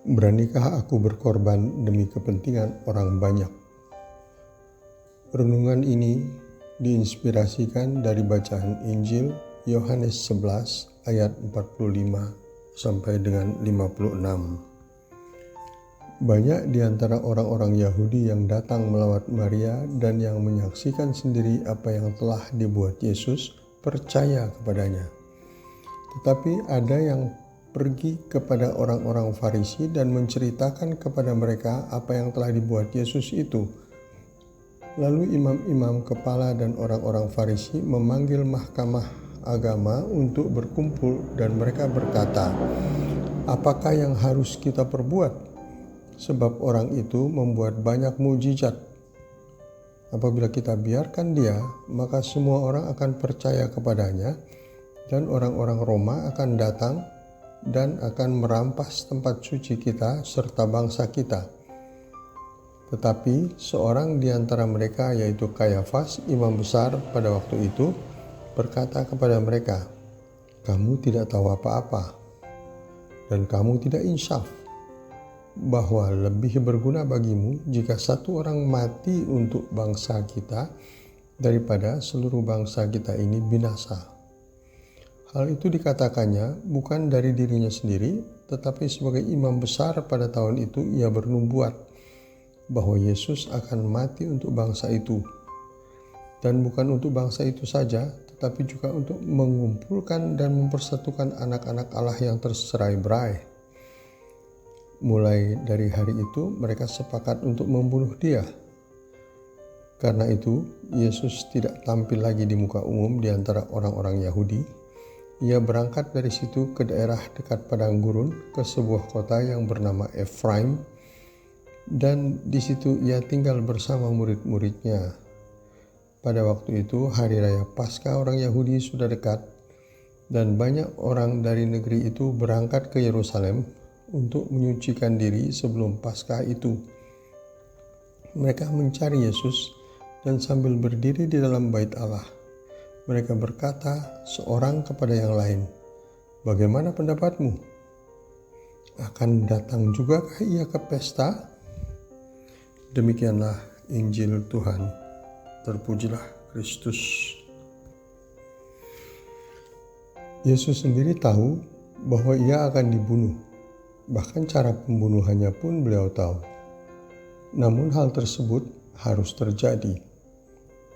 Beranikah aku berkorban demi kepentingan orang banyak? Renungan ini diinspirasikan dari bacaan Injil Yohanes 11 ayat 45 sampai dengan 56. Banyak di antara orang-orang Yahudi yang datang melawat Maria dan yang menyaksikan sendiri apa yang telah dibuat Yesus percaya kepadanya. Tetapi ada yang pergi kepada orang-orang Farisi dan menceritakan kepada mereka apa yang telah dibuat Yesus itu. Lalu imam-imam kepala dan orang-orang Farisi memanggil mahkamah agama untuk berkumpul dan mereka berkata, "Apakah yang harus kita perbuat? Sebab orang itu membuat banyak mukjizat. Apabila kita biarkan dia, maka semua orang akan percaya kepadanya dan orang-orang Roma akan datang dan akan merampas tempat suci kita serta bangsa kita." Tetapi seorang di antara mereka, yaitu Kayafas, imam besar pada waktu itu, berkata kepada mereka, "Kamu tidak tahu apa-apa, dan kamu tidak insaf, bahwa lebih berguna bagimu jika satu orang mati untuk bangsa kita daripada seluruh bangsa kita ini binasa." Hal itu dikatakannya bukan dari dirinya sendiri, tetapi sebagai imam besar pada tahun itu ia bernubuat bahwa Yesus akan mati untuk bangsa itu. Dan bukan untuk bangsa itu saja, tetapi juga untuk mengumpulkan dan mempersatukan anak-anak Allah yang tercerai-berai. Mulai dari hari itu mereka sepakat untuk membunuh dia. Karena itu, Yesus tidak tampil lagi di muka umum di antara orang-orang Yahudi. Ia berangkat dari situ ke daerah dekat padang gurun, ke sebuah kota yang bernama Efraim, dan di situ ia tinggal bersama murid-muridnya. Pada waktu itu hari raya Paskah orang Yahudi sudah dekat, dan banyak orang dari negeri itu berangkat ke Yerusalem untuk menyucikan diri sebelum Paskah itu. Mereka mencari Yesus, dan sambil berdiri di dalam bait Allah, mereka berkata seorang kepada yang lain, "Bagaimana pendapatmu? Akan datang jugakah ia ke pesta?" Demikianlah Injil Tuhan. Terpujilah Kristus. Yesus sendiri tahu bahwa ia akan dibunuh. Bahkan cara pembunuhannya pun beliau tahu. Namun hal tersebut harus terjadi.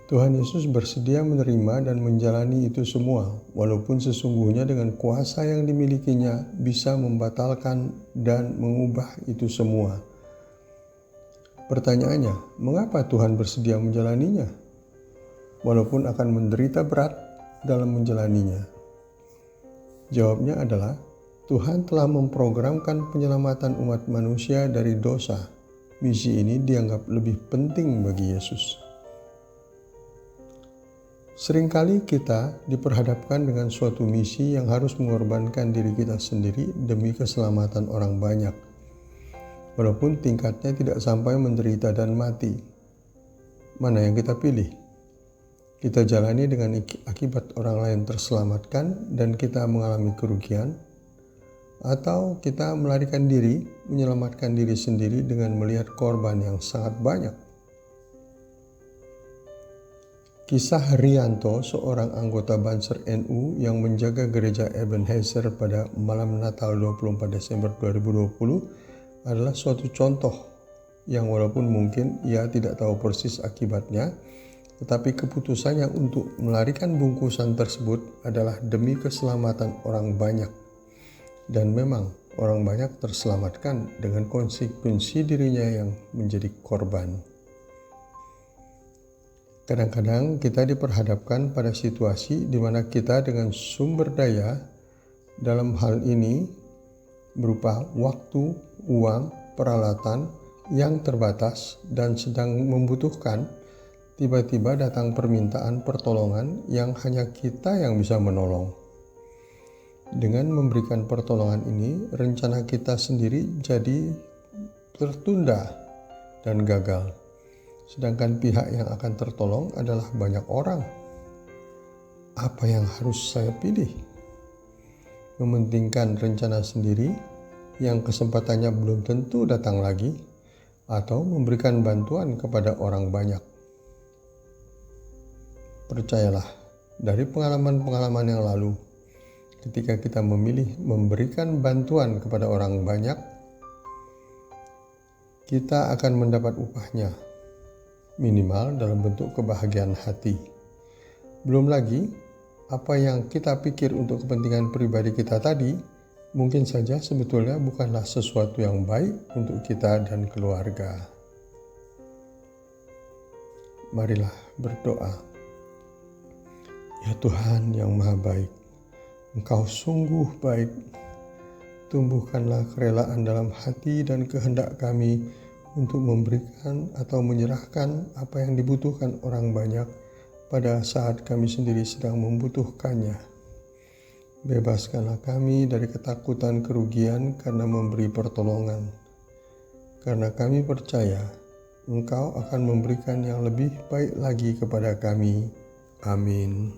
Tuhan Yesus bersedia menerima dan menjalani itu semua, walaupun sesungguhnya dengan kuasa yang dimilikinya bisa membatalkan dan mengubah itu semua. Pertanyaannya, mengapa Tuhan bersedia menjalaninya, walaupun akan menderita berat dalam menjalaninya? Jawabnya adalah, Tuhan telah memprogramkan penyelamatan umat manusia dari dosa. Misi ini dianggap lebih penting bagi Yesus. Seringkali kita diperhadapkan dengan suatu misi yang harus mengorbankan diri kita sendiri demi keselamatan orang banyak, walaupun tingkatnya tidak sampai menderita dan mati. Mana yang kita pilih? Kita jalani dengan akibat orang lain terselamatkan dan kita mengalami kerugian, atau kita melarikan diri, menyelamatkan diri sendiri dengan melihat korban yang sangat banyak? Kisah Rianto, seorang anggota Banser NU yang menjaga gereja Ebenezer pada malam Natal 24 Desember 2020 adalah suatu contoh yang walaupun mungkin ia tidak tahu persis akibatnya, tetapi keputusannya untuk melarikan bungkusan tersebut adalah demi keselamatan orang banyak. Dan memang orang banyak terselamatkan dengan konsekuensi dirinya yang menjadi korban. Kadang-kadang kita diperhadapkan pada situasi di mana kita dengan sumber daya dalam hal ini berupa waktu, uang, peralatan yang terbatas dan sedang membutuhkan, tiba-tiba datang permintaan pertolongan yang hanya kita yang bisa menolong. Dengan memberikan pertolongan ini, rencana kita sendiri jadi tertunda dan gagal. Sedangkan pihak yang akan tertolong adalah banyak orang. Apa yang harus saya pilih? Mementingkan rencana sendiri yang kesempatannya belum tentu datang lagi, atau memberikan bantuan kepada orang banyak. Percayalah, dari pengalaman-pengalaman yang lalu, ketika kita memilih memberikan bantuan kepada orang banyak, kita akan mendapat upahnya, minimal dalam bentuk kebahagiaan hati. Belum lagi, apa yang kita pikir untuk kepentingan pribadi kita tadi, mungkin saja sebetulnya bukanlah sesuatu yang baik untuk kita dan keluarga. Marilah berdoa. Ya Tuhan yang Maha Baik, Engkau sungguh baik. Tumbuhkanlah kerelaan dalam hati dan kehendak kami untuk memberikan atau menyerahkan apa yang dibutuhkan orang banyak pada saat kami sendiri sedang membutuhkannya. Bebaskanlah kami dari ketakutan kerugian karena memberi pertolongan, karena kami percaya Engkau akan memberikan yang lebih baik lagi kepada kami. Amin.